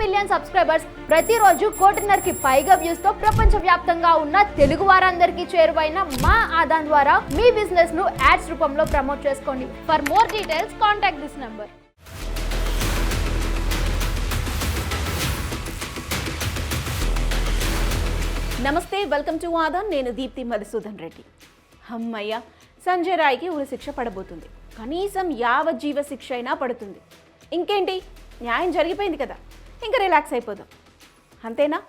Million subscribers, ప్రతిరోజు 1.5 పైగా views తో ప్రపంచవ్యాప్తంగా ఉన్న తెలుగు వారందరికీ చేరువైన మా ఆదాన్ ద్వారా మీ బిజినెస్ ను యాడ్స్ రూపంలో ప్రమోట్ చేసుకోండి. For more details contact this number. నమస్తే, వెల్కమ్ టు ఆదాన్. నేను దీప్తి మధుసూదన్ రెడ్డి. అమ్మయ్య, సంజయ్ రాయ్కి ఉరి శిక్ష పడబోతుంది. కనీసం యావజ్జీవ శిక్ష అయినా పడుతుంది. ఇంకేంటి, న్యాయం జరిగిపోయింది కదా, ఇంకా రిలాక్స్ అయిపోదాం, అంతేనా?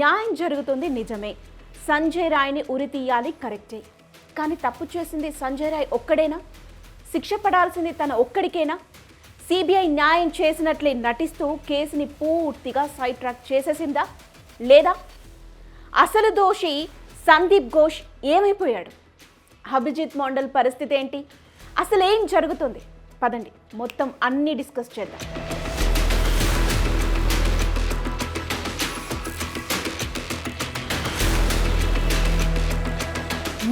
న్యాయం జరుగుతుంది, నిజమే. సంజయ్ రాయ్ని ఉరి తీయాలి, కరెక్టే. కానీ తప్పు చేసింది సంజయ్ రాయ్ ఒక్కడేనా? శిక్ష పడాల్సింది తన ఒక్కడికేనా? సిబిఐ న్యాయం చేసినట్లే నటిస్తూ కేసుని పూర్తిగా సైడ్ ట్రాక్ చేసేసిందా లేదా? అసలు దోషి సందీప్ ఘోష్ ఏమైపోయాడు? అభిజిత్ మండల్ పరిస్థితి ఏంటి? అసలు ఏం జరుగుతుంది? పదండి, మొత్తం అన్నీ డిస్కస్ చేద్దాం.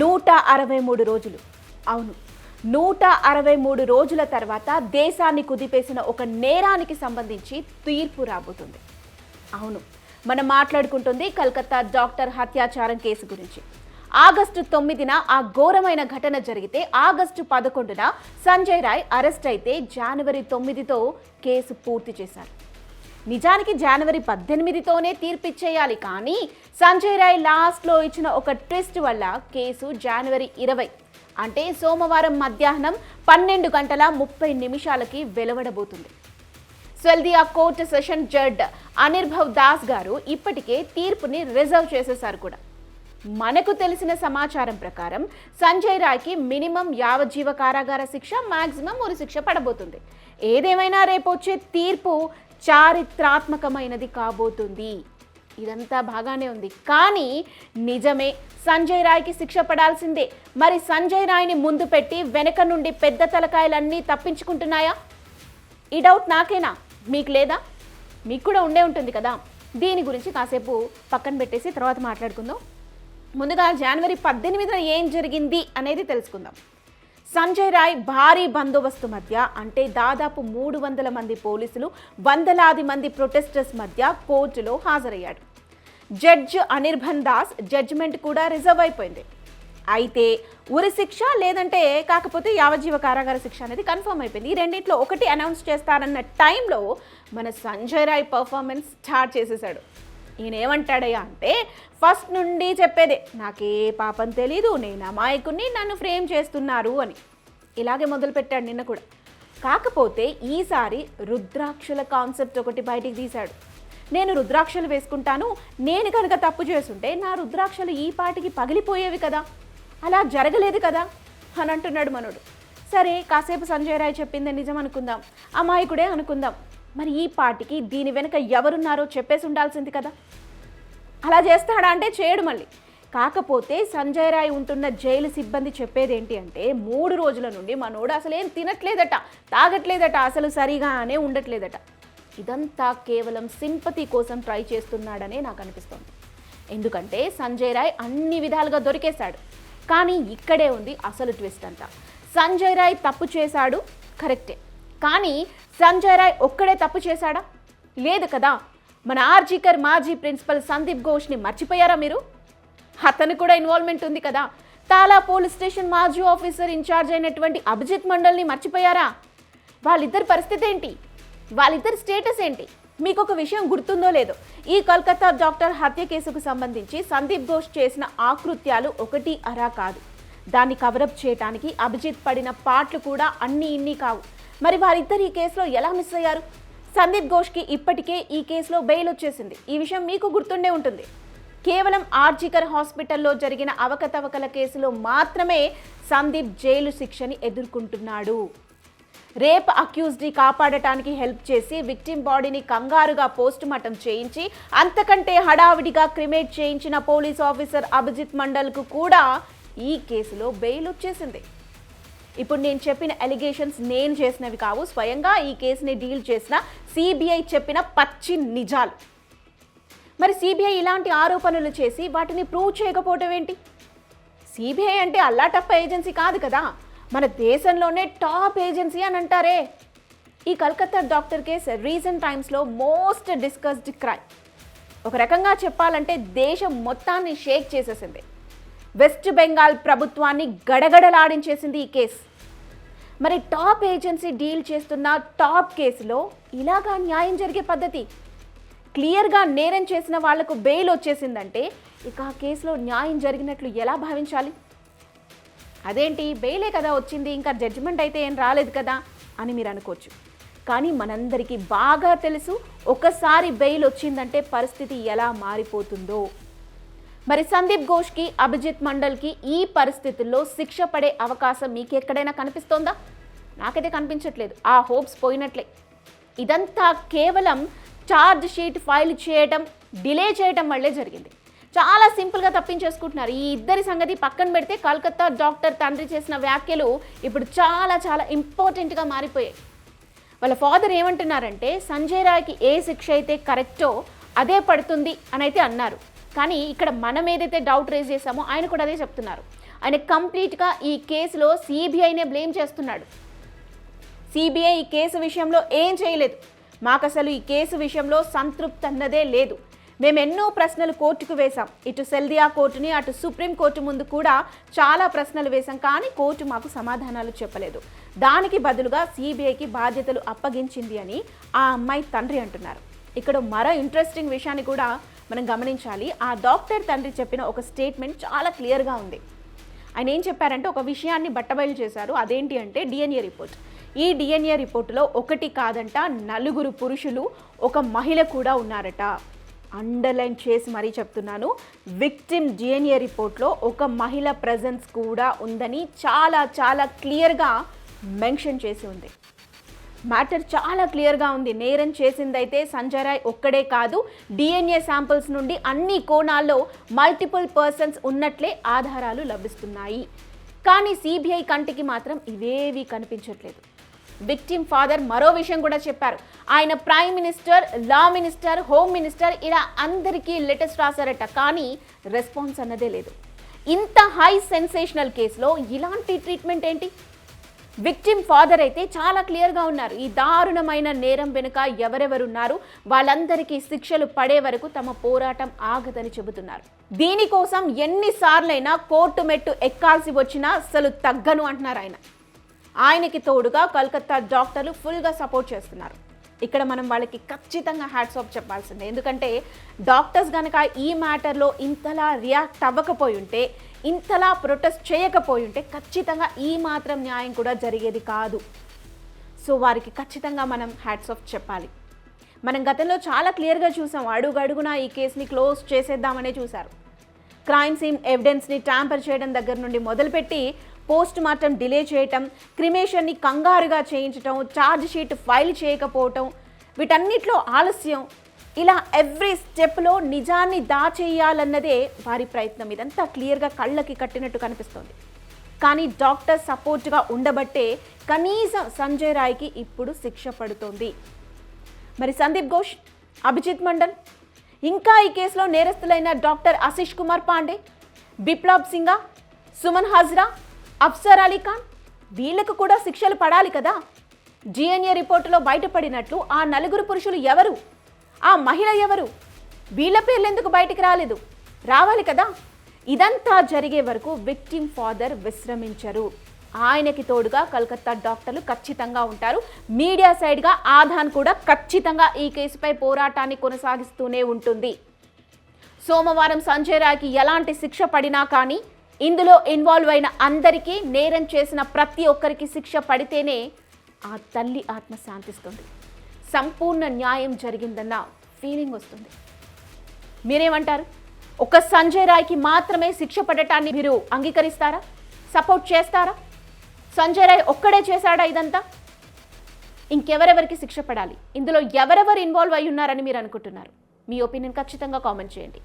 నూట 63 రోజులు. అవును, 163 రోజుల తర్వాత దేశాన్ని కుదిపేసిన ఒక నేరానికి సంబంధించి తీర్పు రాబోతుంది. అవును, మనం మాట్లాడుకుంటుంది కలకత్తా డాక్టర్ హత్యాచారం కేసు గురించి. ఆగస్టు 9న ఆ ఘోరమైన ఘటన జరిగితే ఆగస్టు 11న సంజయ్ రాయ్ అరెస్ట్ అయితే జనవరి 9తో కేసు పూర్తి చేశారు. నిజానికి జనవరి 18తోనే తీర్పిచ్చేయాలి, కానీ సంజయ్ రాయ్ లాస్ట్లో ఇచ్చిన ఒక ట్విస్ట్ వల్ల కేసు జనవరి 20 అంటే సోమవారం మధ్యాహ్నం 12:30 వెలువడబోతుంది. స్వల్దియా కోర్టు సెషన్ జడ్జ్ అనిర్భవ్ దాస్ గారు ఇప్పటికే తీర్పుని రిజర్వ్ చేసేశారు కూడా. మనకు తెలిసిన సమాచారం ప్రకారం సంజయ్ రాయ్కి మినిమం యావజ్జీవ కారాగార శిక్ష, మాక్సిమం ఉరి శిక్ష పడబోతుంది. ఏదేమైనా రేపు వచ్చే తీర్పు చారిత్రాత్మకమైనది కాబోతుంది. ఇదంతా బాగానే ఉంది, కానీ నిజమే, సంజయ్ రాయ్కి శిక్ష పడాల్సిందే. మరి సంజయ్ రాయ్ని ముందు పెట్టి వెనక నుండి పెద్ద తలకాయలన్నీ తప్పించుకుంటున్నాయా? ఈ డౌట్ నాకేనా, మీకు లేదా? మీకు కూడా ఉండే ఉంటుంది కదా. దీని గురించి కాసేపు పక్కన పెట్టేసి తర్వాత మాట్లాడుకుందాం. ముందుగా జనవరి 18న ఏం జరిగింది అనేది తెలుసుకుందాం. సంజయ్ రాయ్ భారీ బందోబస్తు మధ్య, అంటే దాదాపు 300 మంది పోలీసులు, వందలాది మంది ప్రొటెస్టర్స్ మధ్య కోర్టులో హాజరయ్యాడు. జడ్జ్ అనిర్భన్ దాస్ జడ్జిమెంట్ కూడా రిజర్వ్ అయిపోయింది. అయితే ఉరి శిక్ష లేదంటే కాకపోతే యావజ్జీవ కారాగార శిక్ష అనేది కన్ఫర్మ్ అయిపోయింది. ఈ రెండింటిలో ఒకటి అనౌన్స్ చేస్తారన్న టైంలో మన సంజయ్ రాయ్ పర్ఫార్మెన్స్ స్టార్ట్ చేసేసాడు. ఈయన ఏమంటాడయ్యా అంటే, ఫస్ట్ నుండి చెప్పేదే, నాకే పాపం తెలీదు, నేను అమాయకుని, నన్ను ఫ్రేమ్ చేస్తున్నారు అని. ఇలాగే మొదలుపెట్టాడు నిన్న కూడా. కాకపోతే ఈసారి రుద్రాక్షల కాన్సెప్ట్ ఒకటి బయటికి తీశాడు. నేను రుద్రాక్షలు వేసుకుంటాను, నేను కనుక తప్పు చేస్తుంటే నా రుద్రాక్షలు ఈ పాటికి పగిలిపోయేవి కదా, అలా జరగలేదు కదా అని అంటున్నాడు మనోడు. సరే, కాసేపు సంజయ్ రాయ్ చెప్పింది నిజం అనుకుందాం, అమాయకుడే అనుకుందాం. మరి ఈ పాటికి దీని వెనుక ఎవరున్నారో చెప్పేసి ఉండాల్సింది కదా. అలా చేస్తాడా అంటే చేయడు మళ్ళీ. కాకపోతే సంజయ్ రాయ్ ఉంటున్న జైలు సిబ్బంది చెప్పేది ఏంటి అంటే, 3 రోజుల నుండి మనోడు అసలు ఏం తినట్లేదట, తాగట్లేదట, అసలు సరిగానే ఉండట్లేదట. ఇదంతా కేవలం సింపతి కోసం ట్రై చేస్తున్నాడనే నాకు అనిపిస్తోంది. ఎందుకంటే సంజయ్ రాయ్ అన్ని విధాలుగా దొరికేశాడు. కానీ ఇక్కడే ఉంది అసలు ట్విస్ట్ అంతా. సంజయ్ రాయ్ తప్పు చేశాడు, కరెక్టే. కానీ సంజయ్ రాయ్ ఒక్కడే తప్పు చేశాడా? లేదు కదా. మన ఆర్జీకర్ మాజీ ప్రిన్సిపల్ సందీప్ ఘోష్ని మర్చిపోయారా మీరు? అతను కూడా ఇన్వాల్వ్మెంట్ ఉంది కదా. తాలా పోలీస్ స్టేషన్ మాజీ ఆఫీసర్ ఇన్ఛార్జ్ అయినటువంటి అభిజిత్ మండల్ని మర్చిపోయారా? వాళ్ళిద్దరి పరిస్థితి ఏంటి? వాళ్ళిద్దరి స్టేటస్ ఏంటి? మీకు ఒక విషయం గుర్తుందో లేదో, ఈ కోల్కతా డాక్టర్ హత్య కేసుకు సంబంధించి సందీప్ ఘోష్ చేసిన ఆకృత్యాలు ఒకటి అరా కాదు. దాన్ని కవరప్ చేయడానికి అభిజిత్ పడిన పాటలు కూడా అన్నీ ఇన్ని కావు. మరి వారిద్దరు ఈ కేసులో ఎలా మిస్ అయ్యారు? సందీప్ ఘోష్కి ఇప్పటికే ఈ కేసులో బెయిల్ వచ్చేసింది. ఈ విషయం మీకు గుర్తుండే ఉంటుంది. కేవలం ఆర్జీకర్ హాస్పిటల్లో జరిగిన అవకతవకల కేసులో మాత్రమే సందీప్ జైలు శిక్షని ఎదుర్కొంటున్నాడు. రేప్ అక్యూజ్డ్ని కాపాడటానికి హెల్ప్ చేసి విక్టిమ్ బాడీని కంగారుగా పోస్ట్ మార్టం చేయించి అంతకంటే హడావిడిగా క్రిమేట్ చేయించిన పోలీస్ ఆఫీసర్ అభిజిత్ మండల్కు కూడా ఈ కేసులో బెయిల్ వచ్చేసింది. ఇప్పుడు నేను చెప్పిన ఎలిగేషన్స్ నేను చేసినవి కావు, స్వయంగా ఈ కేసుని డీల్ చేసిన సిబిఐ చెప్పిన పచ్చి నిజాలు. మరి సిబిఐ ఇలాంటి ఆరోపణలు చేసి వాటిని ప్రూవ్ చేయకపోవటం ఏంటి? సిబిఐ అంటే అల్లాటప్ప ఏజెన్సీ కాదు కదా, మన దేశంలోనే టాప్ ఏజెన్సీ అని అంటారే. ఈ కలకత్తా డాక్టర్ కేస్ రీసెంట్ టైమ్స్లో మోస్ట్ డిస్కస్డ్ క్రైమ్. ఒక రకంగా చెప్పాలంటే దేశం మొత్తాన్ని షేక్ చేసేసింది. వెస్ట్ బెంగాల్ ప్రభుత్వాన్ని గడగడలాడించేసింది ఈ కేసు. మరి టాప్ ఏజెన్సీ డీల్ చేస్తున్న టాప్ కేసులో ఇలాగా న్యాయం జరిగే పద్ధతి? క్లియర్గా నేరం చేసిన వాళ్లకు బెయిల్ వచ్చేసిందంటే ఇక ఆ కేసులో న్యాయం జరిగినట్లు ఎలా భావించాలి? అదేంటి బెయిలే కదా వచ్చింది, ఇంకా జడ్జిమెంట్ అయితే ఏం రాలేదు కదా అని మీరు అనుకోవచ్చు. కానీ మనందరికీ బాగా తెలుసు, ఒకసారి బెయిల్ వచ్చిందంటే పరిస్థితి ఎలా మారిపోతుందో. మరి సందీప్ ఘోష్కి, అభిజిత్ మండల్కి ఈ పరిస్థితుల్లో శిక్ష పడే అవకాశం మీకు ఎక్కడైనా కనిపిస్తోందా? నాకైతే కనిపించట్లేదు. ఆ హోప్స్ పోయినట్లే. ఇదంతా కేవలం ఛార్జ్ షీట్ ఫైల్ చేయడం, డిలే చేయడం వల్లే జరిగింది. చాలా సింపుల్గా తప్పించేసుకుంటున్నారు. ఈ ఇద్దరి సంగతి పక్కన పెడితే కలకత్తా డాక్టర్ తండ్రి చేసిన వ్యాఖ్యలు ఇప్పుడు చాలా చాలా ఇంపార్టెంట్గా మారిపోయాయి. వాళ్ళ ఫాదర్ ఏమంటున్నారంటే సంజయ్ రాయ్కి ఏ శిక్ష అయితే కరెక్టో అదే పడుతుంది అని అయితే అన్నారు. కానీ ఇక్కడ మనం ఏదైతే డౌట్ రేజ్ చేశామో ఆయన కూడా అదే చెప్తున్నారు. ఆయన కంప్లీట్గా ఈ కేసులో సిబిఐనే బ్లేమ్ చేస్తున్నాడు. సిబిఐ ఈ కేసు విషయంలో ఏం చేయలేదు, మాకు అసలు ఈ కేసు విషయంలో సంతృప్తి అన్నదే లేదు, మేము ఎన్నో ప్రశ్నలు కోర్టుకు వేశాం, ఇటు సెల్దియా కోర్టుని అటు సుప్రీంకోర్టు ముందు కూడా చాలా ప్రశ్నలు వేశాం, కానీ కోర్టు మాకు సమాధానాలు చెప్పలేదు, దానికి బదులుగా సిబిఐకి బాధ్యతలు అప్పగించింది అని ఆ అమ్మాయి తండ్రి అంటున్నారు. ఇక్కడ మరో ఇంట్రెస్టింగ్ విషయాన్ని కూడా మనం గమనించాలి. ఆ డాక్టర్ తండ్రి చెప్పిన ఒక స్టేట్మెంట్ చాలా క్లియర్గా ఉంది. ఆయన ఏం చెప్పారంటే ఒక విషయాన్ని బట్టబయలు చేశారు. అదేంటి అంటే డిఎన్ఏ రిపోర్ట్. ఈ డిఎన్ఏ రిపోర్టులో ఒకటి కాదంట 4 పురుషులు, ఒక మహిళ కూడా ఉన్నారట. అండర్లైన్ చేసి మరీ చెప్తున్నాను, విక్టిమ్ డిఎన్ఏ రిపోర్ట్లో ఒక మహిళ ప్రెజెన్స్ కూడా ఉందని చాలా చాలా క్లియర్గా మెన్షన్ చేసి ఉంది. మ్యాటర్ చాలా క్లియర్గా ఉంది. నేరం చేసిందైతే సంజయ్ రాయ్ ఒక్కడే కాదు, డిఎన్ఏ శాంపిల్స్ నుండి అన్ని కోణాల్లో మల్టిపుల్ పర్సన్స్ ఉన్నట్లే ఆధారాలు లభిస్తున్నాయి. కానీ సిబిఐ కంటికి మాత్రం ఇవేవి కనిపించట్లేదు. విక్టిమ్ ఫాదర్ మరో విషయం కూడా చెప్పారు. ఆయన prime minister, law minister, home minister ఇలా అందరికీ లెటర్స్ రాశారట, కానీ రెస్పాన్స్ అన్నదే లేదు. ఇంత హై సెన్సేషనల్ కేసులో ఇలాంటి ట్రీట్మెంట్ ఏంటి? విక్టిమ్ ఫాదర్ అయితే చాలా క్లియర్గా ఉన్నారు. ఈ దారుణమైన నేరం వెనుక ఎవరెవరున్నారు, వాళ్ళందరికీ శిక్షలు పడే వరకు తమ పోరాటం ఆగదని చెబుతున్నారు. దీనికోసం ఎన్నిసార్లైనా కోర్టు మెట్టు ఎక్కాల్సి వచ్చినా అసలు తగ్గను అంటున్నారు ఆయన. ఆయనకి తోడుగా కలకత్తా డాక్టర్లు ఫుల్గా సపోర్ట్ చేస్తున్నారు. ఇక్కడ మనం వాళ్ళకి ఖచ్చితంగా హ్యాట్స్ ఆఫ్ చెప్పాల్సిందే. ఎందుకంటే డాక్టర్స్ కనుక ఈ మ్యాటర్లో ఇంతలా రియాక్ట్ అవ్వకపోయి ఉంటే, ఇంతలా ప్రొటెస్ట్ చేయకపోయి ఉంటే ఖచ్చితంగా ఈ మాత్రం న్యాయం కూడా జరిగేది కాదు. సో వారికి ఖచ్చితంగా మనం హ్యాట్స్ ఆఫ్ చెప్పాలి. మనం గతంలో చాలా క్లియర్గా చూసాం, అడుగడుగునా ఈ కేసుని క్లోజ్ చేసేద్దామనే చూశారు. క్రైమ్ సీన్ ఎవిడెన్స్ని ట్యాంపర్ చేయడం దగ్గర నుండి మొదలుపెట్టి పోస్ట్ మార్టం డిలే చేయటం, క్రిమేషన్ని కంగారుగా చేయించటం, ఛార్జ్ షీట్ ఫైల్ చేయకపోవటం, వీటన్నిటిలో ఆలస్యం, ఇలా ఎవ్రీ స్టెప్లో నిజాన్ని దాచేయాలన్నదే వారి ప్రయత్నం. ఇదంతా క్లియర్గా కళ్ళకి కట్టినట్టు కనిపిస్తోంది. కానీ డాక్టర్ సపోర్ట్గా ఉండబట్టే కనీసం సంజయ్ రాయ్కి ఇప్పుడు శిక్ష పడుతోంది. మరి సందీప్ ఘోష్, అభిజిత్ మండల్, ఇంకా ఈ కేసులో నేరస్తులైన డాక్టర్ ఆశిష్ కుమార్ పాండే, బిప్లాబ్ సింగా, సుమన్ హాజ్రా, అఫ్సర్ అలీ ఖాన్, వీళ్లకు కూడా శిక్షలు పడాలి కదా. డిఎన్ఏ రిపోర్టులో బయటపడినట్లు ఆ 4 పురుషులు ఎవరు, ఆ మహిళ ఎవరు, వీళ్ళ పేర్లు ఎందుకు బయటికి రాలేదు? రావాలి కదా. ఇదంతా జరిగే వరకు విక్టిమ్ ఫాదర్ విశ్రమించరు. ఆయనకి తోడుగా కలకత్తా డాక్టర్లు ఖచ్చితంగా ఉంటారు. మీడియా సైడ్గా ఆధాన్ కూడా ఖచ్చితంగా ఈ కేసుపై పోరాటాన్ని కొనసాగిస్తూనే ఉంటుంది. సోమవారం సంజయ్ రాయ్కి ఎలాంటి శిక్ష పడినా కానీ ఇందులో ఇన్వాల్వ్ అయిన అందరికీ, నేరం చేసిన ప్రతి ఒక్కరికి శిక్ష పడితేనే ఆ తల్లి ఆత్మ శాంతిస్తుంది, సంపూర్ణ న్యాయం జరిగిందన్న ఫీలింగ్ వస్తుంది. మీరేమంటారు? ఒక సంజయ్ రాయ్కి మాత్రమే శిక్ష పడటాన్ని మీరు అంగీకరిస్తారా, సపోర్ట్ చేస్తారా? సంజయ్ రాయ్ ఒక్కడే చేశాడా ఇదంతా? ఇంకెవరెవరికి శిక్ష పడాలి? ఇందులో ఎవరెవరు ఇన్వాల్వ్ అయి ఉన్నారని మీరు అనుకుంటున్నారు? మీ ఒపీనియన్ ఖచ్చితంగా కామెంట్ చేయండి.